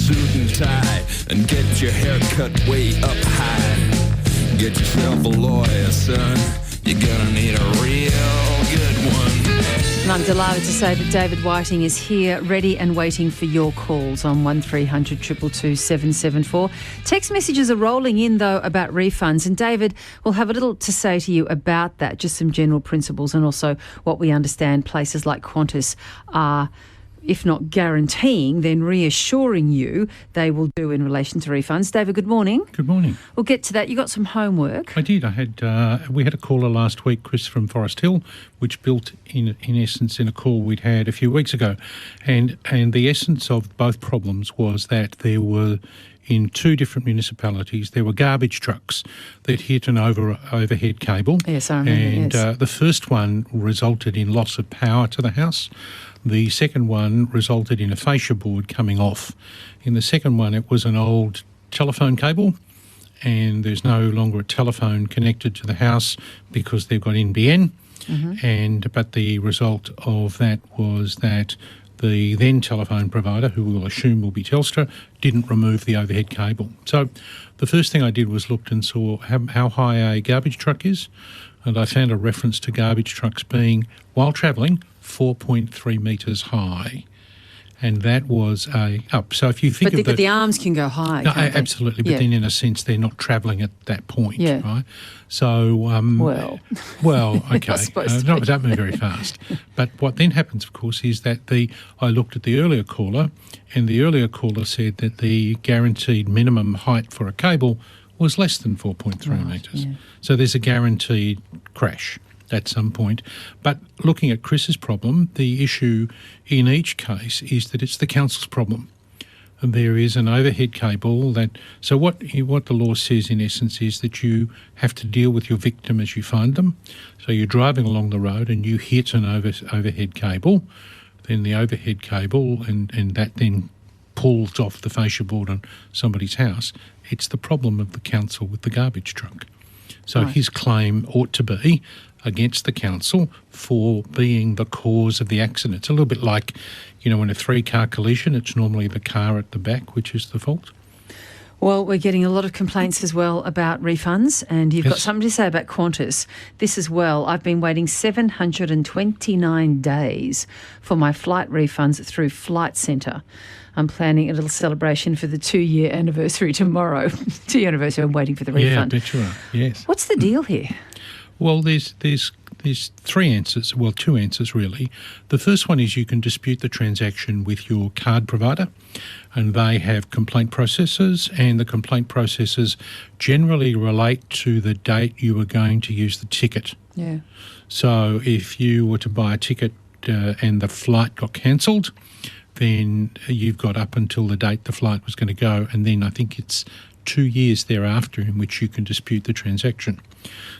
suit and tie and get your hair cut way up high. Get yourself a lawyer, son. You're gonna need a real good one. And I'm delighted to say that David Whiting is here, ready and waiting for your calls on 1300 222 774. Text messages are rolling in, though, about refunds. And David will have a little to say to you about that, just some general principles and also what we understand places like Qantas are, if not guaranteeing, then reassuring you they will do in relation to refunds. David, good morning. Good morning. We'll get to that. You got some homework. I did. We had a caller last week, Chris from Forest Hill, which built in essence in a call we'd had a few weeks ago, and the essence of both problems was that there were, in two different municipalities, there were garbage trucks that hit an overhead cable. Yes, I remember. And the first one resulted in loss of power to the house. The second one resulted in a fascia board coming off. In the second one, it was an old telephone cable, and there's no longer a telephone connected to the house because they've got NBN. Mm-hmm. But the result of that was that the then telephone provider, who we'll assume will be Telstra, didn't remove the overhead cable. So the first thing I did was looked and saw how high a garbage truck is, and I found a reference to garbage trucks being, while travelling, 4.3 metres high. And that was up. So if you think but the arms can go high. No, absolutely. But then in a sense, they're not travelling at that point, right? So, well, okay. Don't move very fast. But what then happens, of course, is that I looked at the earlier caller, and the earlier caller said that the guaranteed minimum height for a cable was less than 4.3 metres. Yeah. So there's a guaranteed crash at some point. But looking at Chris's problem, the issue in each case is that it's the council's problem. And there is an overhead cable that... So what the law says in essence is that you have to deal with your victim as you find them. So you're driving along the road and you hit an overhead cable, then the overhead cable and that then pulls off the fascia board on somebody's house. It's the problem of the council with the garbage truck. So his claim ought to be against the council for being the cause of the accident. It's a little bit like, in a three-car collision, it's normally the car at the back which is the fault. Well, we're getting a lot of complaints as well about refunds, and you've got something to say about Qantas. This as well. I've been waiting 729 days for my flight refunds through Flight Centre. I'm planning a little celebration for the 2-year anniversary tomorrow. 2-year anniversary, I'm waiting for the refund. Yeah, I bet you are, yes. What's the deal here? Well, there's three answers, well, two answers really. The first one is you can dispute the transaction with your card provider, and they have complaint processes, and the complaint processes generally relate to the date you were going to use the ticket. Yeah. So if you were to buy a ticket and the flight got cancelled, then you've got up until the date the flight was going to go, and then I think it's 2 years thereafter in which you can dispute the transaction.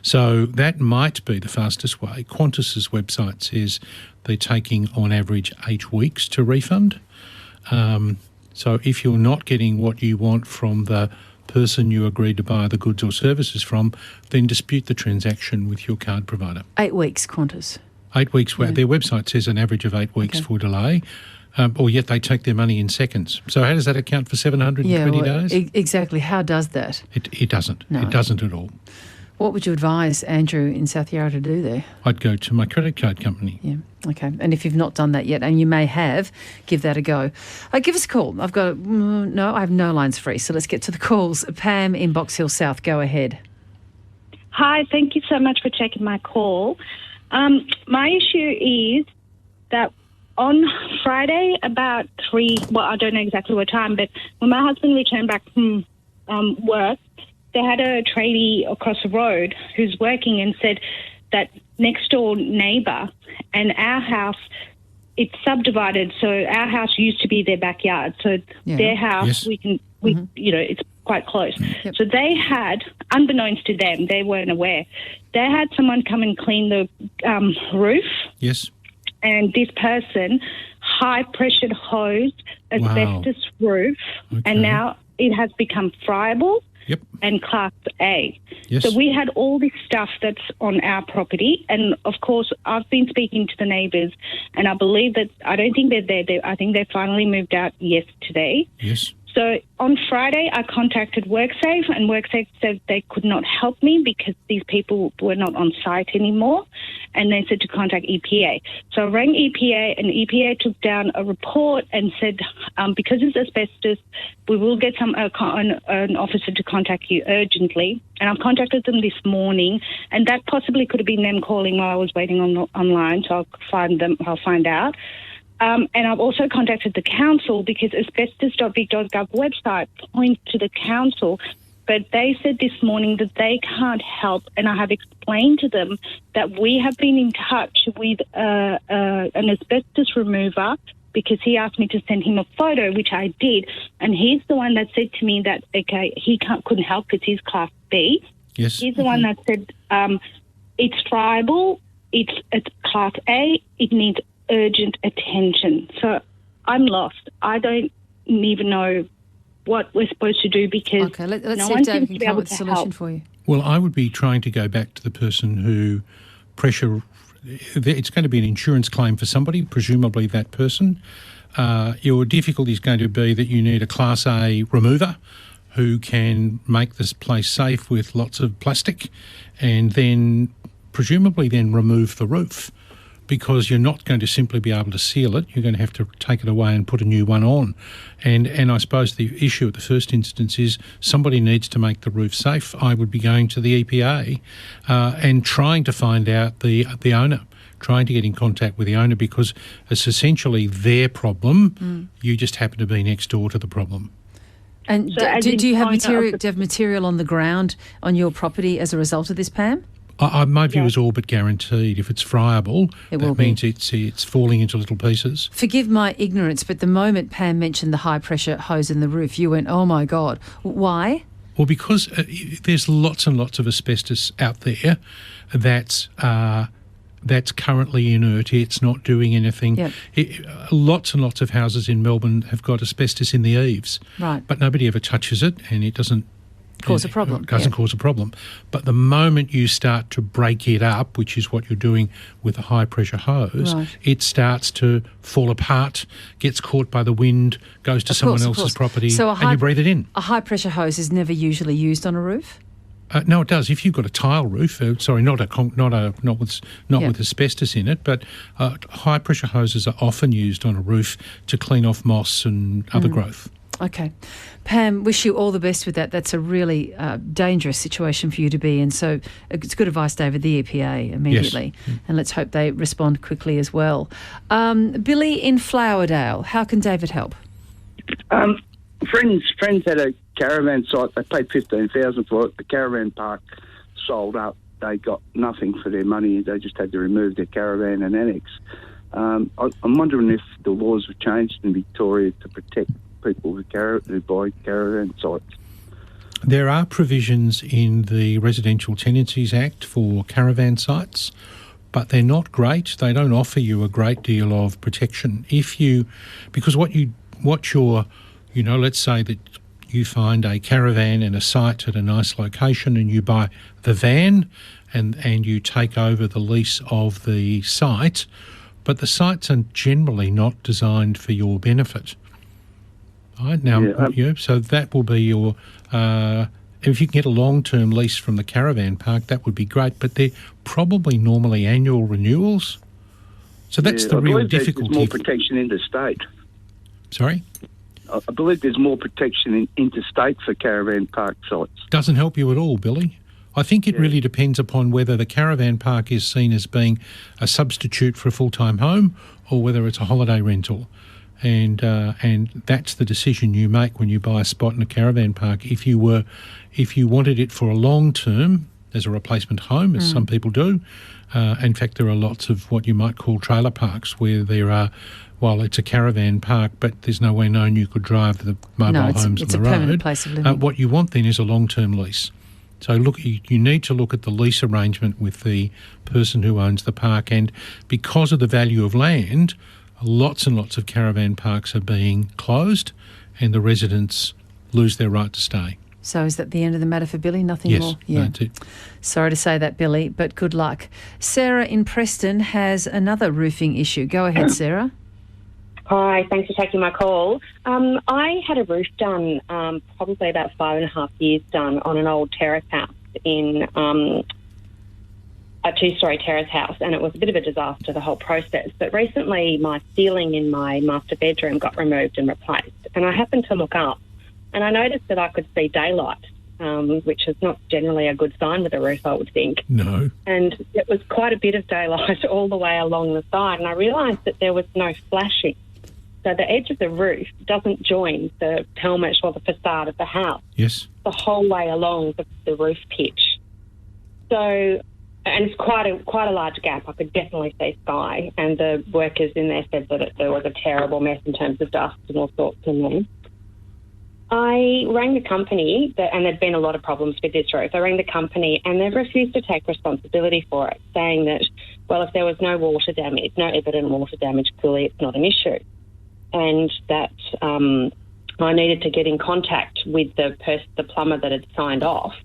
So that might be the fastest way. Qantas's website says they're taking on average 8 weeks to refund. So if you're not getting what you want from the person you agreed to buy the goods or services from, then dispute the transaction with your card provider. 8 weeks, Qantas. 8 weeks. Yeah. Their website says an average of 8 weeks for delay. Or yet they take their money in seconds. So how does that account for 720 days? Exactly. How does that? It doesn't. No. It doesn't at all. What would you advise Andrew in South Yarra to do there? I'd go to my credit card company. Yeah, okay. And if you've not done that yet, and you may have, give that a go. Give us a call. I have no lines free, so let's get to the calls. Pam in Box Hill South, go ahead. Hi, thank you so much for taking my call. My issue is that on Friday about 3, I don't know exactly what time, but when my husband returned back from work, they had a tradie across the road who's working and said that next door neighbour and our house, it's subdivided, so our house used to be their backyard. So their house, it's quite close. Yep. So they had, unbeknownst to them, they weren't aware, they had someone come and clean the roof. Yes. And this person high-pressured hosed asbestos roof, and now it has become friable and Class A. Yes. So we had all this stuff that's on our property, and, of course, I've been speaking to the neighbours, and I believe that I don't think they're there. I think they finally moved out yesterday. Yes. So on Friday, I contacted WorkSafe, and WorkSafe said they could not help me because these people were not on site anymore, and they said to contact EPA. So I rang EPA, and EPA took down a report and said, because it's asbestos, we will get an officer to contact you urgently. And I've contacted them this morning, and that possibly could have been them calling while I was waiting online, so I'll find out. And I've also contacted the council because asbestos.vic.gov website points to the council, but they said this morning that they can't help, and I have explained to them that we have been in touch with an asbestos remover because he asked me to send him a photo, which I did, and he's the one that said to me that, okay, he couldn't help because he's Class B. Yes. He's the one that said it's friable, it's Class A, it needs urgent attention. So I'm lost. I don't even know what we're supposed to do because let's no see one if David seems can to be come able up with a to solution help. for you. Well, I would be trying to go back to the person who it's going to be an insurance claim for somebody, presumably that person. Your difficulty is going to be that you need a Class A remover who can make this place safe with lots of plastic and then presumably then remove the roof, because you're not going to simply be able to seal it. You're going to have to take it away and put a new one on. And I suppose the issue at the first instance is somebody needs to make the roof safe. I would be going to the EPA and trying to find out the owner, trying to get in contact with the owner, because it's essentially their problem. You just happen to be next door to the problem. And So do you have material on the ground on your property as a result of this, Pam? My view is all but guaranteed. If it's friable, that means it's falling into little pieces. Forgive my ignorance, but the moment Pam mentioned the high-pressure hose in the roof, you went, oh, my God. Why? Well, because there's lots and lots of asbestos out there that's currently inert. It's not doing anything. Yep. Lots and lots of houses in Melbourne have got asbestos in the eaves. Right. But nobody ever touches it, and it doesn't cause a problem. It doesn't cause a problem. But the moment you start to break it up, which is what you're doing with a high-pressure hose, it starts to fall apart, gets caught by the wind, goes to someone else's property, and you breathe it in. A high-pressure hose is never usually used on a roof? No, it does. If you've got a tile roof, not with asbestos in it, but high pressure hoses are often used on a roof to clean off moss and other growth. Okay. Pam, wish you all the best with that. That's a really dangerous situation for you to be in. So it's good advice, David, the EPA immediately. Yes. And let's hope they respond quickly as well. Billy in Flowerdale, how can David help? Friends had a caravan site. They paid $15,000 for it. The caravan park sold up. They got nothing for their money. They just had to remove their caravan and annex. I'm wondering if the laws have changed in Victoria to protect people who buy caravan sites. There are provisions in the Residential Tenancies Act for caravan sites, but they're not great. They don't offer you a great deal of protection. Let's say that you find a caravan and a site at a nice location and you buy the van and you take over the lease of the site, but the sites are generally not designed for your benefit. Right? Now, so that will be your... if you can get a long-term lease from the caravan park, that would be great, but they're probably normally annual renewals. So that's the real difficulty. There's more protection interstate. Sorry? I believe there's more protection interstate for caravan park sites. Doesn't help you at all, Billy. I think it really depends upon whether the caravan park is seen as being a substitute for a full-time home or whether it's a holiday rental. And that's the decision you make when you buy a spot in a caravan park. If you wanted it for a long term as a replacement home, as some people do, in fact there are lots of what you might call trailer parks where there are, well, it's a caravan park, but there's nowhere known you could drive the mobile homes on the road. It's a permanent place of living. What you want then is a long-term lease. So look, you need to look at the lease arrangement with the person who owns the park, and because of the value of land, lots and lots of caravan parks are being closed and the residents lose their right to stay. So is that the end of the matter for Billy? Nothing more? Yes, that's it. Sorry to say that, Billy, but good luck. Sarah in Preston has another roofing issue. Go ahead, Sarah. Hi, thanks for taking my call. I had a roof done probably about 5.5 years done on an old terrace house in a two-storey terrace house, and it was a bit of a disaster, the whole process. But recently my ceiling in my master bedroom got removed and replaced, and I happened to look up and I noticed that I could see daylight, which is not generally a good sign with a roof, I would think. No. And it was quite a bit of daylight all the way along the side, and I realised that there was no flashing. So the edge of the roof doesn't join the pelmet or the facade of the house. Yes. The whole way along the roof pitch. So, and it's quite a large gap. I could definitely see sky, and the workers in there said that there was a terrible mess in terms of dust and all sorts in there. I rang the company, and there'd been a lot of problems with this roof. I rang the company, and they've refused to take responsibility for it, saying that, well, if there was no water damage, no evident water damage, clearly it's not an issue. And that I needed to get in contact with the plumber that had signed off,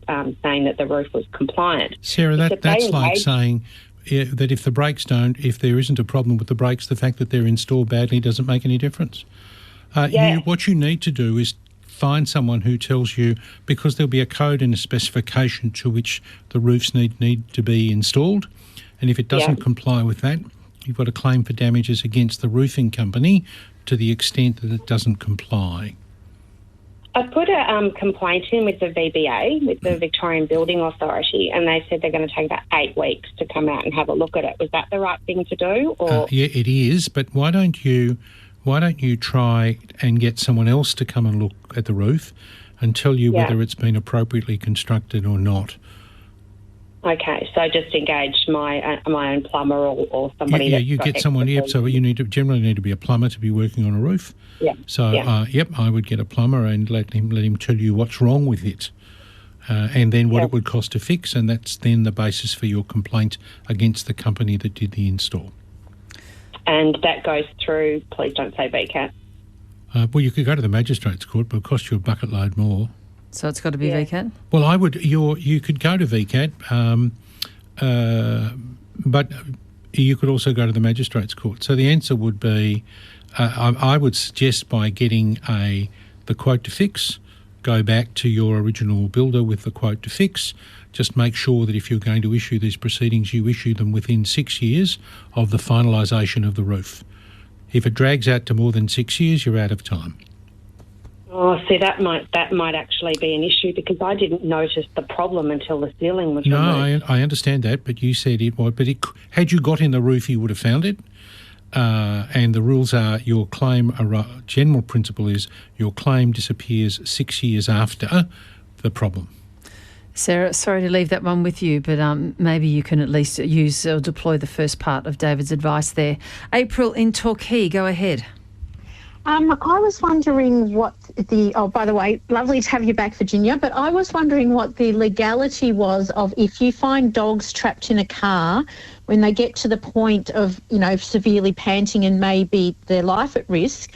saying that the roof was compliant. Sarah, that's like saying that if there isn't a problem with the brakes, the fact that they're installed badly doesn't make any difference. What you need to do is find someone who tells you, because there'll be a code and a specification to which the roofs need to be installed, and if it doesn't comply with that, you've got a claim for damages against the roofing company to the extent that it doesn't comply. I put a complaint in with the VBA, with the Victorian Building Authority, and they said they're going to take about 8 weeks to come out and have a look at it. Was that the right thing to do? Or yeah, it is, but why don't you try and get someone else to come and look at the roof and tell you whether it's been appropriately constructed or not? Okay, so just engage my own plumber or somebody. Yeah, you get someone. Yep. So you generally need to be a plumber to be working on a roof. Yeah. So I would get a plumber and let him tell you what's wrong with it, and then what it would cost to fix, and that's then the basis for your complaint against the company that did the install. And that goes through. Please don't say VCAT. Well, you could go to the magistrate's court, but it'll cost you a bucket load more. So it's got to be VCAT? Well, I would. You could go to VCAT, but you could also go to the magistrate's court. So the answer would be, I would suggest by getting the quote to fix, go back to your original builder with the quote to fix. Just make sure that if you're going to issue these proceedings, you issue them within 6 years of the finalisation of the roof. If it drags out to more than 6 years, you're out of time. Oh, see, that might actually be an issue because I didn't notice the problem until the ceiling was removed. No, I understand that, but you said it was. But had you got in the roof, you would have found it. And the rules are your claim, general principle is your claim disappears 6 years after the problem. Sarah, sorry to leave that one with you, but maybe you can at least use or deploy the first part of David's advice there. April in Torquay, go ahead. I was wondering by the way, lovely to have you back, Virginia, but I was wondering what the legality was of if you find dogs trapped in a car when they get to the point of, severely panting and maybe their life at risk,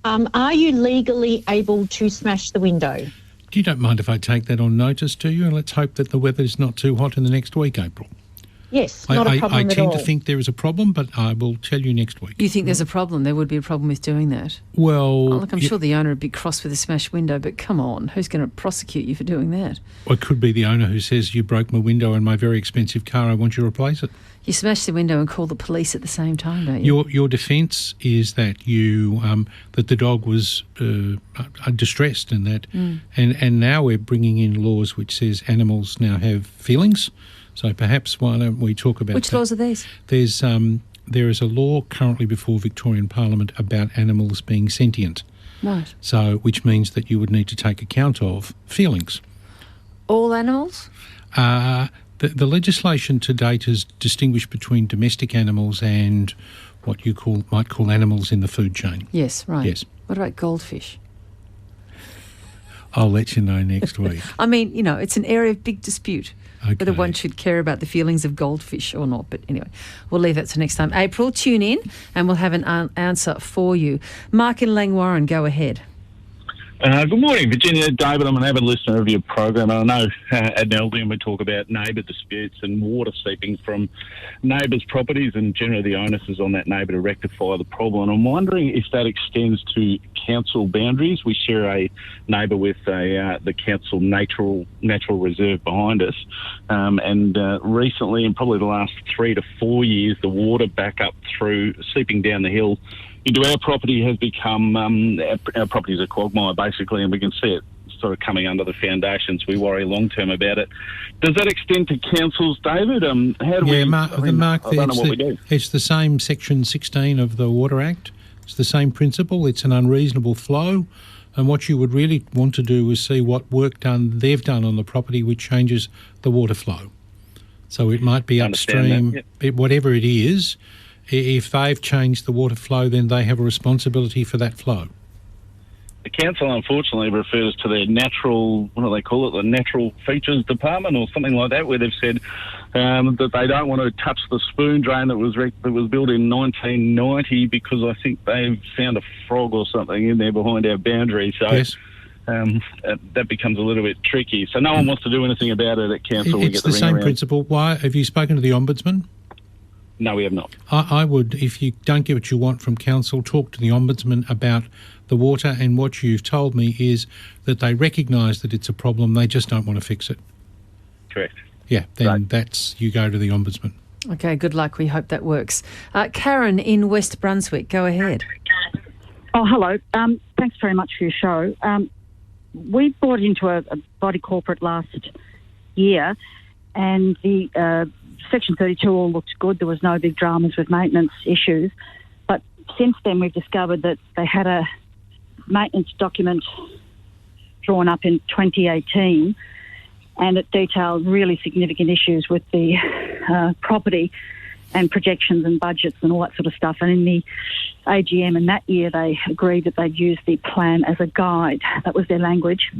are you legally able to smash the window? You don't mind if I take that on notice, do you? And let's hope that the weather's not too hot in the next week, April. Yes, not a problem at all. I tend to think there is a problem, but I will tell you next week. You think there's a problem? There would be a problem with doing that? Well... I'm sure the owner would be cross with a smashed window, but come on, who's going to prosecute you for doing that? Well, it could be the owner who says, you broke my window in my very expensive car, I want you to replace it. You smash the window and call the police at the same time, don't you? Your defence is that that the dog was distressed and that... And now we're bringing in laws which says animals now have feelings. So perhaps why don't we talk about which laws are these? There is a law currently before Victorian Parliament about animals being sentient. Right. So which means that you would need to take account of feelings. All animals? The legislation to date has distinguished between domestic animals and what you might call animals in the food chain. Yes, right. Yes. What about goldfish? I'll let you know next week. I mean, it's an area of big dispute. Okay. Whether one should care about the feelings of goldfish or not. But anyway, we'll leave that to next time. April, tune in and we'll have an answer for you. Mark in Langwarrin, go ahead. Good morning, Virginia. David, I'm an avid listener of your program. I know at Neldian we talk about neighbour disputes and water seeping from neighbours' properties, and generally the onus is on that neighbour to rectify the problem. And I'm wondering if that extends to council boundaries. We share a neighbour with the council natural reserve behind us, and recently, in probably the last 3 to 4 years, the water back up through seeping down the hill into our property has become, our property is a quagmire basically, and we can see it sort of coming under the foundations. We worry long term about it. Does that extend to councils, David? How do we? Mark, I don't know what we do. It's the same Section 16 of the Water Act. It's the same principle. It's an unreasonable flow, and what you would really want to do is see what work they've done on the property which changes the water flow. So it might be upstream, whatever it is. If they've changed the water flow, then they have a responsibility for that flow. The council, unfortunately, refers to their natural, what do they call it, the natural features department or something like that, where they've said that they don't want to touch the spoon drain that was built in 1990 because I think they've found a frog or something in there behind our boundary. So yes. That becomes a little bit tricky. So no one wants to do anything about it at council. It's the same principle. Why? Have you spoken to the Ombudsman? No, we have not. I would, if you don't get what you want from council, talk to the Ombudsman about the water, and what you've told me is that they recognise that it's a problem, they just don't want to fix it. Correct. Yeah, then you go to the Ombudsman. Okay, good luck. We hope that works. Karen in West Brunswick, go ahead. Oh, hello. Thanks very much for your show. We bought into a body corporate last year, and the Section 32 all looked good. There was no big dramas with maintenance issues. But since then, we've discovered that they had a maintenance document drawn up in 2018, and it detailed really significant issues with the property and projections and budgets and all that sort of stuff. And in the AGM in that year, they agreed that they'd use the plan as a guide. That was their language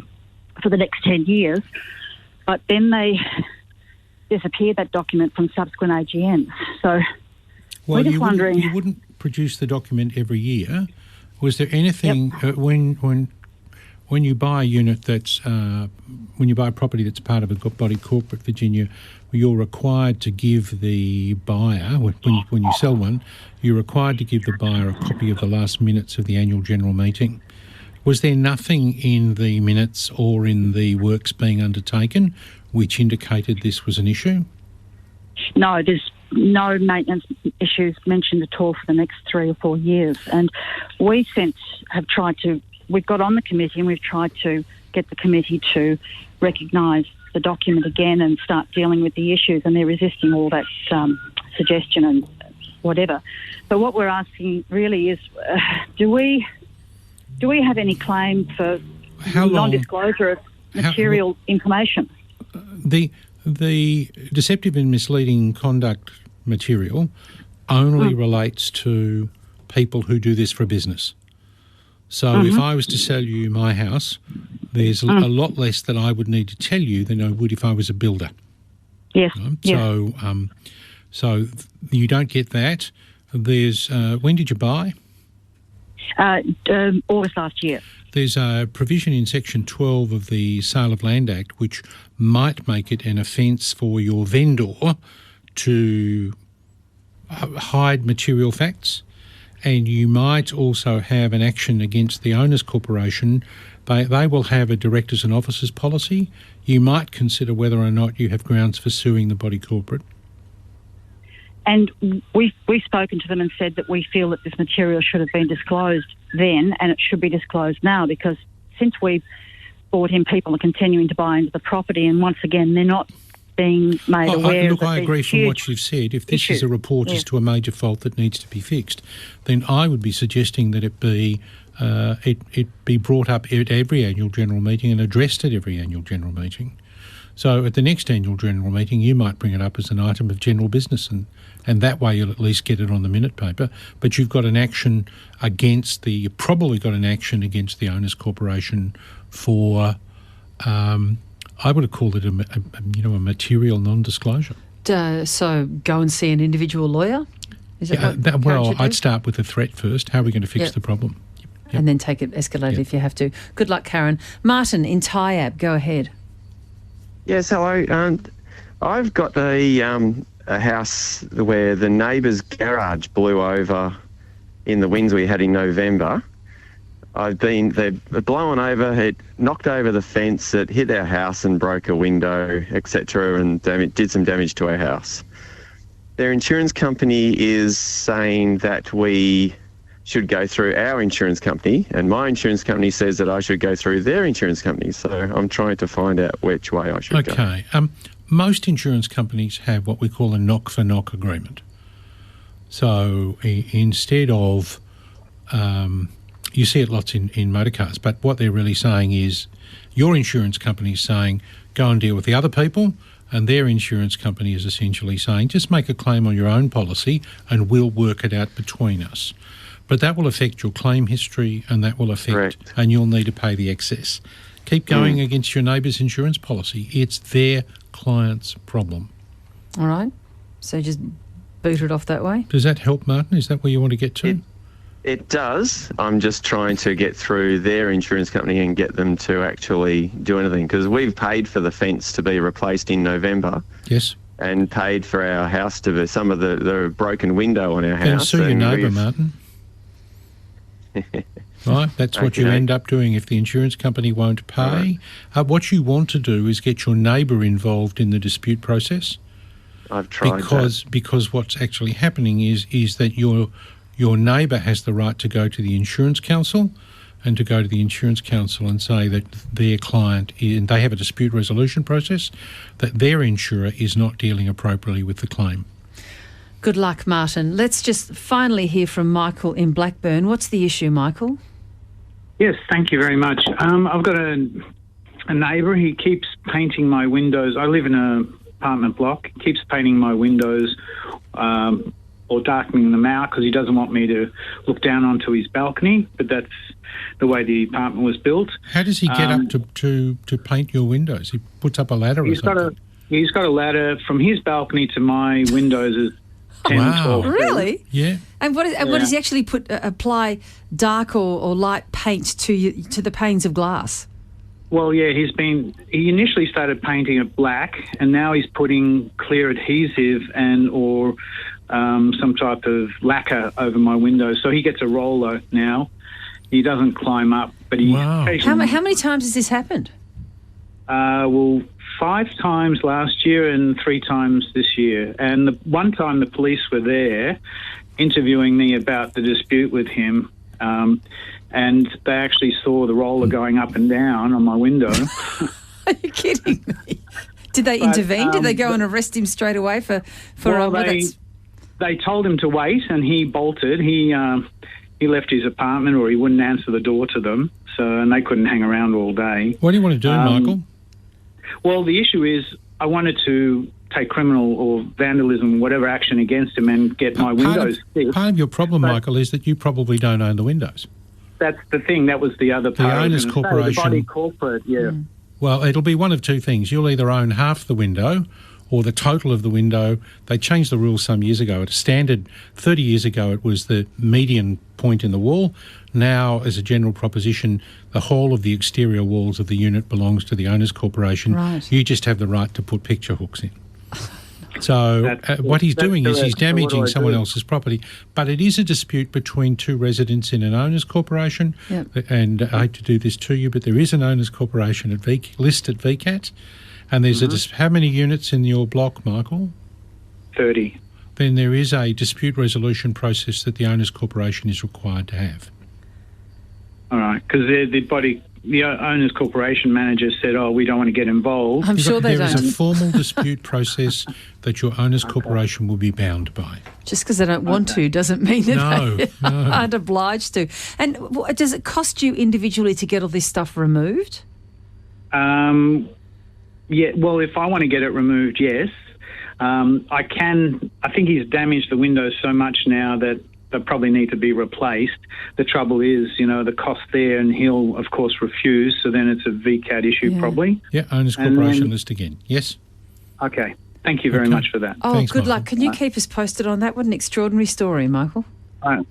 for the next 10 years. But then they disappeared that document from subsequent AGMs. So we're just wondering... You wouldn't produce the document every year. Was there anything when you buy a unit that's when you buy a property that's part of a body corporate, Virginia, you're required to give the buyer, when you sell one, you're required to give the buyer a copy of the last minutes of the annual general meeting. Was there nothing in the minutes or in the works being undertaken which indicated this was an issue? No, there's no maintenance issues mentioned at all for the next 3 or 4 years. And we've got on the committee and we've tried to get the committee to recognise the document again and start dealing with the issues, and they're resisting all that suggestion and whatever. But what we're asking really is, do we have any claim for non-disclosure of material information? The deceptive and misleading conduct material only relates to people who do this for business. So if I was to sell you my house, there's a lot less that I would need to tell you than I would if I was a builder. Yes. Right? Yes. So you don't get that. There's when did you buy? August last year. There's a provision in Section 12 of the Sale of Land Act which might make it an offence for your vendor to hide material facts, and you might also have an action against the owners corporation. They will have a directors and officers policy. You might consider whether or not you have grounds for suing the body corporate. And we've spoken to them and said that we feel that this material should have been disclosed then, and it should be disclosed now, because since we've bought in, people are continuing to buy into the property, and once again, they're not being made aware. Look, I agree from what you've said. If this is a report as to a major fault that needs to be fixed, then I would be suggesting that it be brought up at every annual general meeting and addressed at every annual general meeting. So at the next annual general meeting, you might bring it up as an item of general business, and that way you'll at least get it on the minute paper. But you've got an action against you've probably got an action against the owners corporation for, I would have called it a material non-disclosure. So go and see an individual lawyer? Is that I'd start with a threat first. How are we going to fix the problem? and then escalate it if you have to. Good luck, Karen. Martin in Tyab, go ahead. Yes, hello. I've got a house where the neighbour's garage blew over in the winds we had in November. They've blown over, it knocked over the fence, it hit our house and broke a window, etc., and did some damage to our house. Their insurance company is saying that we should go through our insurance company, and my insurance company says that I should go through their insurance company. So I'm trying to find out which way I should go. Okay. Most insurance companies have what we call a knock-for-knock agreement. So instead of, you see it lots in motor cars, but what they're really saying is your insurance company is saying go and deal with the other people, and their insurance company is essentially saying just make a claim on your own policy and we'll work it out between us. But that will affect your claim history, and that will affect, Correct. And you'll need to pay the excess. Keep going against your neighbour's insurance policy. It's their client's problem. All right. So just boot it off that way. Does that help, Martin? Is that where you want to get to? It does. I'm just trying to get through their insurance company and get them to actually do anything, because we've paid for the fence to be replaced in November. Yes. And paid for our house to be some of the broken window on our house. And sue your neighbour, Martin. Right, that's what you end up doing if the insurance company won't pay. Right. What you want to do is get your neighbour involved in the dispute process. I've tried because what's actually happening is that your neighbour has the right to go to the insurance council and to go to the insurance council and say that their client, and they have a dispute resolution process, that their insurer is not dealing appropriately with the claim. Good luck, Martin. Let's just finally hear from Michael in Blackburn. What's the issue, Michael? Yes, thank you very much. I've got a neighbour. He keeps painting my windows. I live in an apartment block. He keeps painting my windows or darkening them out because he doesn't want me to look down onto his balcony, but that's the way the apartment was built. How does he get up to paint your windows? He puts up a ladder or something? He's got a ladder from his balcony to my windows is 10, wow. 12 feet. Really? Yeah. And what does he actually apply dark or light paint to the panes of glass? Well, yeah, he initially started painting it black, and now he's putting clear adhesive or some type of lacquer over my windows. So he gets a roller now. He doesn't climb up, but he. Wow. How many times has this happened? Well, 5 times last year and 3 times this year. And the one time the police were there interviewing me about the dispute with him, and they actually saw the roller going up and down on my window. Are you kidding me? Did they intervene? Did they go and arrest him straight away for they told him to wait, and he bolted. He left his apartment, or he wouldn't answer the door to them, and they couldn't hang around all day. What do you want to do, Michael? Well, the issue is I wanted to take criminal or vandalism, whatever action against him and get my windows fixed. Part of your problem, Michael, is that you probably don't own the windows. That's the thing. That was the other part. The owner's corporation. The body corporate, yeah. Mm. Well, it'll be one of two things. You'll either own half the window or the total of the window. They changed the rules some years ago. At a standard, 30 years ago, it was the median point in the wall. Now, as a general proposition, the whole of the exterior walls of the unit belongs to the owner's corporation. Right. You just have the right to put picture hooks in. So what he's doing is he's damaging someone else's property. But it is a dispute between 2 residents in an owner's corporation. Yep. And I hate to do this to you, but there is an owner's corporation at listed VCAT. And there's how many units in your block, Michael? 30. Then there is a dispute resolution process that the owner's corporation is required to have. All right, because the owner's corporation manager said, we don't want to get involved. I'm sure they don't. There is a formal dispute process that your owner's corporation will be bound by. Just because they don't want to doesn't mean that they aren't obliged to. And does it cost you individually to get all this stuff removed? Yeah, well, if I want to get it removed, yes. I can. I think he's damaged the windows so much now that they probably need to be replaced. The trouble is, the cost there, and he'll, of course, refuse, so then it's a VCAT issue probably. Yeah, owner's corporation list again. Yes. Okay. Thank you very much for that. Oh, Thanks, good Michael. luck. Can you keep us posted on that? What an extraordinary story, Michael.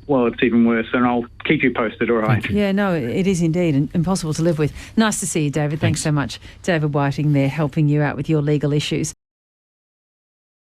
Well, it's even worse, and I'll keep you posted, all right? Yeah, no, it is indeed impossible to live with. Nice to see you, David. Thanks so much. David Whiting there helping you out with your legal issues.